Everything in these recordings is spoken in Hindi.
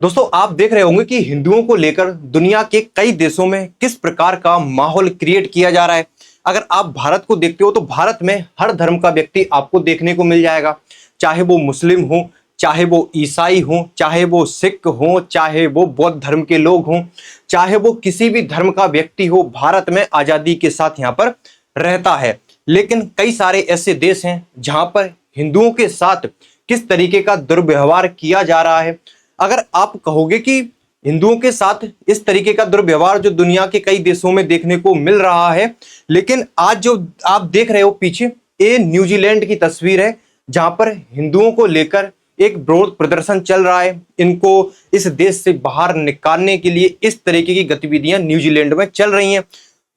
दोस्तों आप देख रहे होंगे कि हिंदुओं को लेकर दुनिया के कई देशों में किस प्रकार का माहौल क्रिएट किया जा रहा है। अगर आप भारत को देखते हो तो भारत में हर धर्म का व्यक्ति आपको देखने को मिल जाएगा, चाहे वो मुस्लिम हो, चाहे वो ईसाई हो, चाहे वो सिख हो, चाहे वो बौद्ध धर्म के लोग हों, चाहे वो किसी भी धर्म का व्यक्ति हो। भारत में आज़ादी के साथ यहाँ पर रहता है। लेकिन कई सारे ऐसे देश हैं जहाँ पर हिंदुओं के साथ किस तरीके का दुर्व्यवहार किया जा रहा है। अगर आप कहोगे कि हिंदुओं के साथ इस तरीके का दुर्व्यवहार जो दुनिया के कई देशों में देखने को मिल रहा है, लेकिन आज जो आप देख रहे हो पीछे, ये न्यूजीलैंड की तस्वीर है जहां पर हिंदुओं को लेकर एक विरोध प्रदर्शन चल रहा है। इनको इस देश से बाहर निकालने के लिए इस तरीके की गतिविधियां न्यूजीलैंड में चल रही हैं।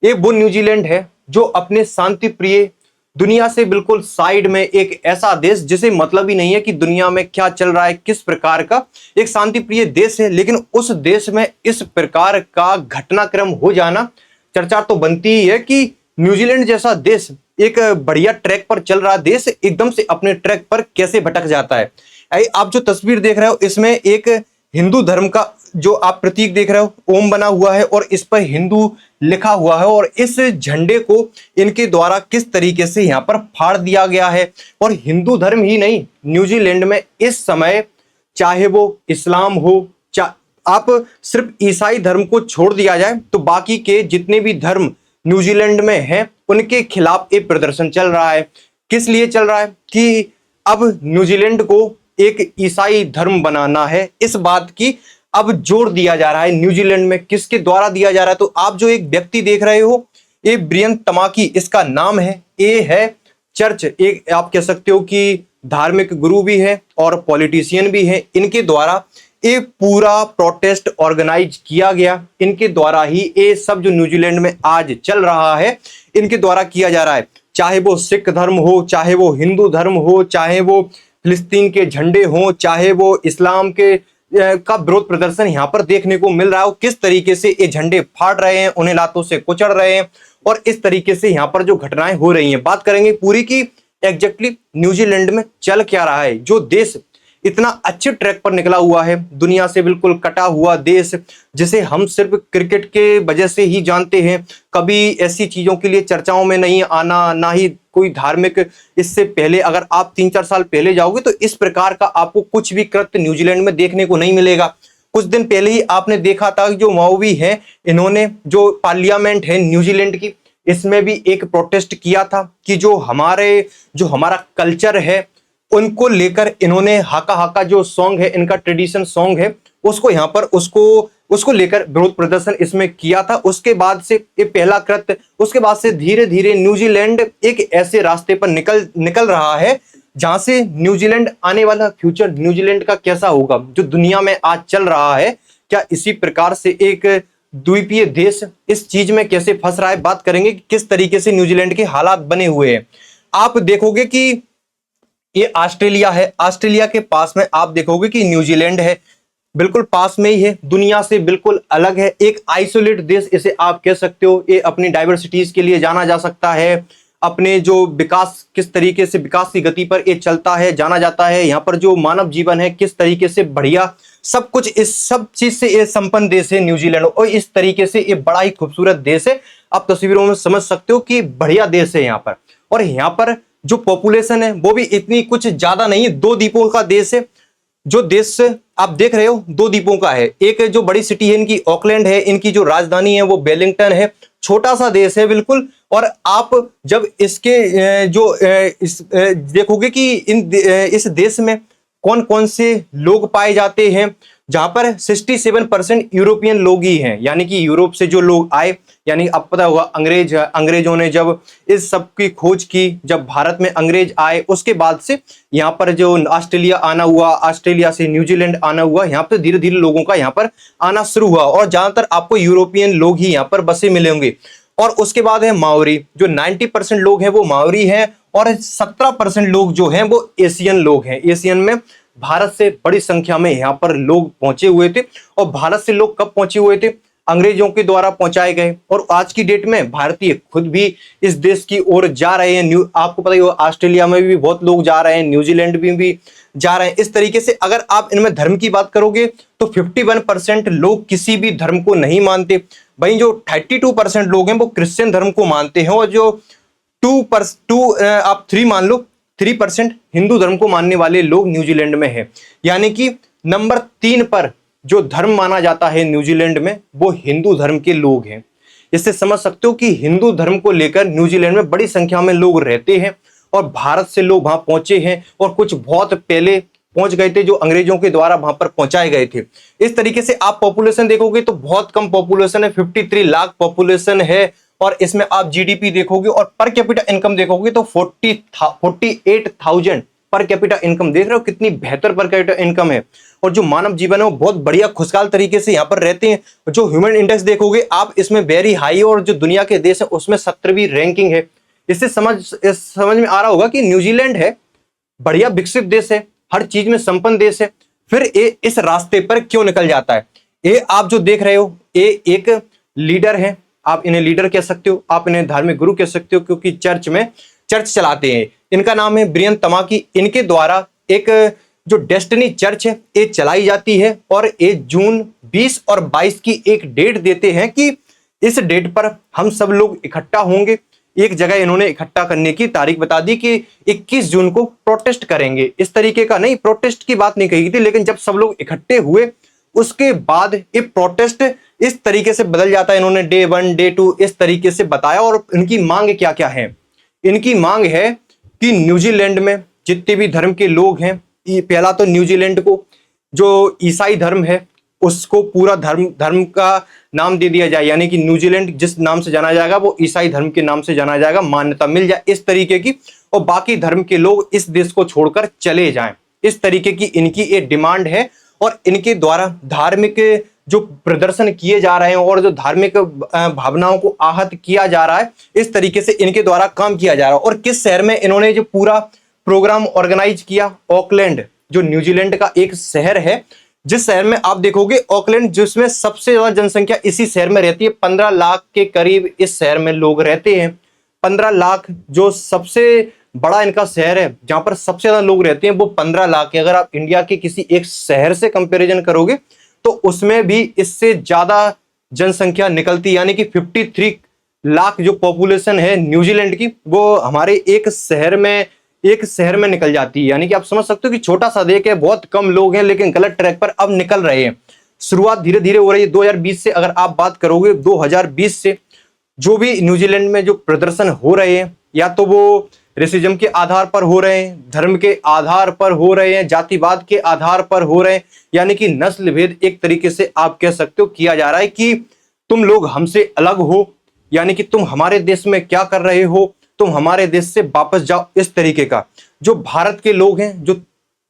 ये वो न्यूजीलैंड है जो अपने शांति प्रिय, दुनिया से बिल्कुल साइड में एक ऐसा देश जिसे मतलब ही नहीं है कि दुनिया में क्या चल रहा है, किस प्रकार का एक शांति प्रिय देश है, लेकिन उस देश में इस प्रकार का घटनाक्रम हो जाना, चर्चा तो बनती ही है कि न्यूजीलैंड जैसा देश, एक बढ़िया ट्रैक पर चल रहा देश, एकदम से अपने ट्रैक पर कैसे भटक जाता है। आप जो तस्वीर देख रहे हो इसमें एक हिंदू धर्म का जो आप प्रतीक देख रहे हो, ओम बना हुआ है और इस पर हिंदू लिखा हुआ है, और इस झंडे को इनके द्वारा किस तरीके से यहाँ पर फाड़ दिया गया है। और हिंदू धर्म ही नहीं, न्यूजीलैंड में इस समय चाहे वो इस्लाम हो, आप सिर्फ ईसाई धर्म को छोड़ दिया जाए तो बाकी के जितने भी धर्म न्यूजीलैंड में हैं उनके खिलाफ एक प्रदर्शन चल रहा है। किस लिए चल रहा है कि अब न्यूजीलैंड को एक ईसाई धर्म बनाना है, इस बात की अब जोर दिया जा रहा है। न्यूजीलैंड में किसके द्वारा दिया जा रहा है? तो आप जो एक व्यक्ति देख रहे हो, ये ब्रियन तमाकी इसका नाम है। ये है चर्च, एक आप कह सकते हो कि धार्मिक गुरु भी है और पॉलिटिशियन भी है। इनके द्वारा ये पूरा प्रोटेस्ट ऑर्गेनाइज किया गया, इनके द्वारा ही ये सब जो न्यूजीलैंड में आज चल रहा है इनके द्वारा किया जा रहा है। चाहे वो सिख धर्म हो, चाहे वो हिंदू धर्म हो, चाहे वो फिलिस्तीन के झंडे हो, चाहे वो इस्लाम के का विरोध प्रदर्शन यहाँ पर देखने को मिल रहा है। किस तरीके से ये झंडे फाड़ रहे हैं, उन्हें लातों से कुचल रहे हैं, और इस तरीके से यहाँ पर जो घटनाएं हो रही हैं, बात करेंगे पूरी की एग्जैक्टली न्यूजीलैंड में चल क्या रहा है। जो देश इतना अच्छे ट्रैक पर निकला हुआ है, दुनिया से बिल्कुल कटा हुआ देश, जिसे हम सिर्फ क्रिकेट के वजह से ही जानते हैं, कभी ऐसी चीजों के लिए चर्चाओं में नहीं आना, ना ही कोई धार्मिक, इससे पहले अगर आप 3-4 साल पहले जाओगे तो इस प्रकार का आपको कुछ भी कृत्य न्यूजीलैंड में देखने को नहीं मिलेगा। कुछ दिन पहले ही आपने देखा था जो माओवी है, इन्होंने जो पार्लियामेंट है न्यूजीलैंड की, इसमें भी एक प्रोटेस्ट किया था कि जो हमारा कल्चर है उनको लेकर इन्होंने हाका हाका जो सॉन्ग है, इनका ट्रेडिशन सॉन्ग है, उसको यहाँ पर उसको लेकर विरोध प्रदर्शन इसमें किया था। उसके बाद से ये पहला कृत्य, उसके बाद से धीरे धीरे न्यूजीलैंड एक ऐसे रास्ते पर निकल रहा है जहां से न्यूजीलैंड आने वाला फ्यूचर न्यूजीलैंड का कैसा होगा, जो दुनिया में आज चल रहा है, क्या इसी प्रकार से एक द्वीपीय देश इस चीज में कैसे फंस रहा है। बात करेंगे कि किस तरीके से न्यूजीलैंड के हालात बने हुए हैं। आप देखोगे कि ये ऑस्ट्रेलिया है, ऑस्ट्रेलिया के पास में आप देखोगे कि न्यूजीलैंड है, बिल्कुल पास में ही है, दुनिया से बिल्कुल अलग है, एक आइसोलेट देश इसे आप कह सकते हो। ये अपनी डाइवर्सिटीज के लिए जाना जा सकता है, अपने जो विकास, किस तरीके से विकास की गति पर ये चलता है जाना जाता है। यहाँ पर जो मानव जीवन है किस तरीके से बढ़िया, सब कुछ इस सब चीज से ये संपन्न देश है न्यूजीलैंड, और इस तरीके से ये बड़ा ही खूबसूरत देश है। आप तस्वीरों में समझ सकते हो कि बढ़िया देश है यहाँ पर। और यहाँ पर जो पॉपुलेशन है वो भी इतनी कुछ ज्यादा नहीं है, 2 द्वीपों का देश है। जो देश आप देख रहे हो 2 द्वीपों का है। एक जो बड़ी सिटी है इनकी ऑकलैंड है, इनकी जो राजधानी है वो वेलिंगटन है, छोटा सा देश है बिल्कुल। और आप जब इसके देखोगे कि इस देश में कौन कौन से लोग पाए जाते हैं, जहां पर 67% यूरोपियन लोग ही हैं, यानी कि यूरोप से जो लोग आए, यानी अब पता होगा अंग्रेजों ने जब इस सब की खोज की, जब भारत में अंग्रेज आए उसके बाद से यहाँ पर जो ऑस्ट्रेलिया आना हुआ, ऑस्ट्रेलिया से न्यूजीलैंड आना हुआ, यहाँ पर धीरे धीरे लोगों का यहाँ पर आना शुरू हुआ, और ज्यादातर आपको यूरोपियन लोग ही यहाँ पर बसे मिलेंगे। और उसके बाद है माओरी, जो 90% लोग हैं वो माओरी हैं, और 17% लोग जो हैं वो एशियन लोग हैं। एशियन में भारत से बड़ी संख्या में यहाँ पर लोग पहुंचे हुए थे। और भारत से लोग कब पहुंचे हुए थे? अंग्रेजों के द्वारा पहुंचाए गए, और आज की डेट में भारतीय खुद भी इस देश की ओर जा रहे हैं। आपको पता ही होगा ऑस्ट्रेलिया में भी बहुत लोग जा रहे हैं, न्यूजीलैंड में भी जा रहे हैं। इस तरीके से अगर आप इनमें धर्म की बात करोगे तो 51% लोग किसी भी धर्म को नहीं मानते। वहीं जो 32% लोग हैं वो क्रिश्चियन धर्म को मानते हैं, और जो आप 3 मान लो, 3% हिंदू धर्म को मानने वाले लोग न्यूजीलैंड में है। यानी कि नंबर 3 पर जो धर्म माना जाता है न्यूजीलैंड में वो हिंदू धर्म के लोग हैं। इससे समझ सकते हो कि हिंदू धर्म को लेकर न्यूजीलैंड में बड़ी संख्या में लोग रहते हैं, और भारत से लोग वहां पहुंचे हैं, और कुछ बहुत पहले पहुंच गए थे जो अंग्रेजों के द्वारा वहां पर पहुंचाए गए थे। इस तरीके से आप पॉपुलेशन देखोगे तो बहुत कम पॉपुलेशन है, 53 लाख पॉपुलेशन है। और इसमें आप जीडीपी देखोगे और पर कैपिटा इनकम देखोगे तो 48,000 पर कैपिटा इनकम। देख रहे हो कितनी बेहतर पर कैपिटा इनकम है, और जो मानव जीवन है वो बहुत बढ़िया खुशहाल तरीके से यहाँ पर रहते हैं। जो ह्यूमन इंडेक्स देखोगे आप इसमें वेरी हाई, और जो दुनिया के देश है उसमें 17वीं रैंकिंग है। इससे समझ में आ रहा होगा कि न्यूजीलैंड है बढ़िया विकसित देश है, हर चीज में संपन्न देश है, फिर ये इस रास्ते पर क्यों निकल जाता है। ये आप जो देख रहे हो ये एक लीडर है, आप इन्हें लीडर कह सकते हो, आप इन्हें धार्मिक गुरु कह सकते हो, क्योंकि चर्च चलाते हैं। इनका नाम है ब्रियन तमाकी। इनके द्वारा एक जो डेस्टिनी चर्च है ये चलाई जाती है, और ये जून 20 और 22 की एक डेट देते हैं कि इस डेट पर हम सब लोग इकट्ठा होंगे। एक जगह इन्होंने इकट्ठा करने की तारीख बता दी कि 21 जून को प्रोटेस्ट करेंगे। इस तरीके का नहीं, प्रोटेस्ट की बात नहीं कही थी, लेकिन जब सब लोग इकट्ठे हुए उसके बाद ये प्रोटेस्ट इस तरीके से बदल जाता है। इन्होंने डे 1 डे 2 इस तरीके से बताया। और इनकी मांग क्या क्या है? इनकी मांग है कि न्यूजीलैंड में जितने भी धर्म के लोग हैं, पहला तो न्यूजीलैंड को जो ईसाई धर्म है उसको पूरा धर्म का नाम दे दिया जाए, यानी कि न्यूजीलैंड जिस नाम से जाना जाएगा वो ईसाई धर्म के नाम से जाना जाएगा, मान्यता मिल जाए इस तरीके की, और बाकी धर्म के लोग इस देश को छोड़कर चले जाएं। इस तरीके की इनकी एक डिमांड है, और इनके द्वारा धार्मिक जो प्रदर्शन किए जा रहे हैं और जो धार्मिक भावनाओं को आहत किया जा रहा है, इस तरीके से इनके द्वारा काम किया जा रहा है। और किस शहर में इन्होंने जो पूरा प्रोग्राम ऑर्गेनाइज किया, ऑकलैंड जो न्यूजीलैंड का एक शहर है, जिस शहर में आप देखोगे ऑकलैंड, जिसमें सबसे ज्यादा जनसंख्या इसी शहर में रहती है, 15 लाख के करीब इस शहर में लोग रहते हैं। 15 लाख जो सबसे बड़ा इनका शहर है, जहां पर सबसे ज्यादा लोग रहते हैं, वो 15 लाख है। अगर आप इंडिया के किसी एक शहर से कंपैरिजन करोगे तो उसमें भी इससे ज्यादा जनसंख्या निकलती, यानी कि 53 लाख जो पॉपुलेशन है न्यूजीलैंड की, वो हमारे एक शहर में निकल जाती है। यानी कि आप समझ सकते हो कि छोटा सा देश है, बहुत कम लोग हैं, लेकिन गलत ट्रैक पर अब निकल रहे हैं। शुरुआत धीरे धीरे हो रही है 2020 से। अगर आप बात करोगे 2020 से जो भी न्यूजीलैंड में जो प्रदर्शन हो रहे हैं, या तो वो रेसिज्म के आधार पर हो रहे हैं, धर्म के आधार पर हो रहे हैं, जातिवाद के आधार पर हो रहे हैं, यानी कि नस्ल भेद एक तरीके से आप कह सकते हो किया जा रहा है कि तुम लोग हमसे अलग हो, यानी कि तुम हमारे देश में क्या कर रहे हो, तुम हमारे देश से वापस जाओ। इस तरीके का जो भारत के लोग हैं, जो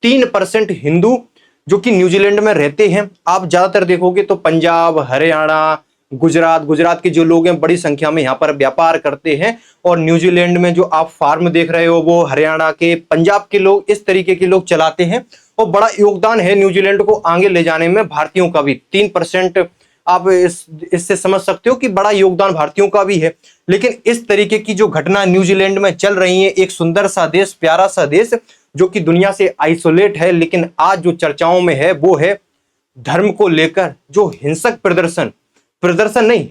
3% हिंदू जो कि न्यूजीलैंड में रहते हैं, आप ज्यादातर देखोगे तो पंजाब, हरियाणा, गुजरात के जो लोग हैं बड़ी संख्या में यहाँ पर व्यापार करते हैं। और न्यूजीलैंड में जो आप फार्म देख रहे हो वो हरियाणा के, पंजाब के लोग, इस तरीके के लोग चलाते हैं। और बड़ा योगदान है न्यूजीलैंड को आगे ले जाने में भारतीयों का भी। 3% आप इससे समझ सकते हो कि बड़ा योगदान भारतीयों का भी है। लेकिन इस तरीके की जो घटना न्यूजीलैंड में चल रही है, एक सुंदर सा देश, प्यारा सा देश जो कि दुनिया से आइसोलेट है, लेकिन आज जो चर्चाओं में है वो है धर्म को लेकर जो हिंसक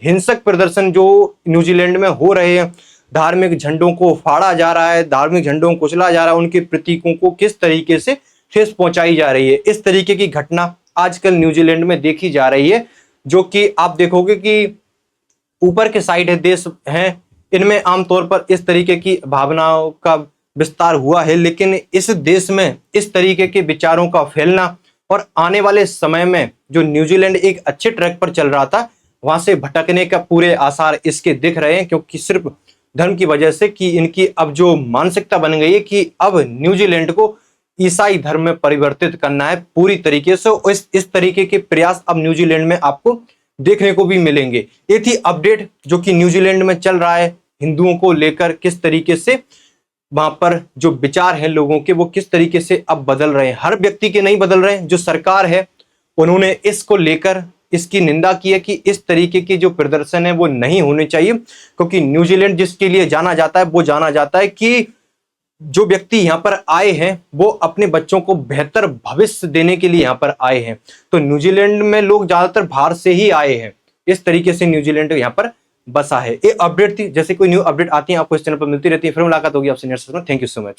हिंसक प्रदर्शन जो न्यूजीलैंड में हो रहे हैं। धार्मिक झंडों को फाड़ा जा रहा है, धार्मिक झंडों को कुचला जा रहा है, उनके प्रतीकों को किस तरीके से ठेस पहुंचाई जा रही है। इस तरीके की घटना आजकल न्यूजीलैंड में देखी जा रही है, जो कि आप देखोगे कि ऊपर के साइड है देश हैं, इनमें आमतौर पर इस तरीके की भावनाओं का विस्तार हुआ है। लेकिन इस देश में इस तरीके के विचारों का फैलना, और आने वाले समय में जो न्यूजीलैंड एक अच्छे ट्रैक पर चल रहा था, वहां से भटकने का पूरे आसार इसके दिख रहे हैं, क्योंकि सिर्फ धर्म की वजह से कि इनकी अब जो मानसिकता बन गई है कि अब न्यूजीलैंड को ईसाई धर्म में परिवर्तित करना है पूरी तरीके से। इस तरीके के प्रयास अब न्यूजीलैंड में आपको देखने को भी मिलेंगे। ये थी अपडेट जो कि न्यूजीलैंड में चल रहा है हिंदुओं को लेकर, किस तरीके से वहां पर जो विचार हैं लोगों के वो किस तरीके से अब बदल रहे हैं। हर व्यक्ति के नहीं बदल रहे हैं। जो सरकार है उन्होंने इसको लेकर इसकी निंदा की है कि इस तरीके की जो प्रदर्शन है वो नहीं होने चाहिए, क्योंकि न्यूजीलैंड जिसके लिए जाना जाता है वो जाना जाता है कि जो व्यक्ति यहाँ पर आए हैं वो अपने बच्चों को बेहतर भविष्य देने के लिए यहाँ पर आए हैं। तो न्यूजीलैंड में लोग ज्यादातर बाहर से ही आए हैं, इस तरीके से न्यूजीलैंड यहाँ पर बसा है। ये अपडेट थी, जैसे कोई न्यू अपडेट आती है आपको इस चैनल पर मिलती रहती है। फिर मुलाकात होगी आपसे नेक्स्ट में। Thank you so much.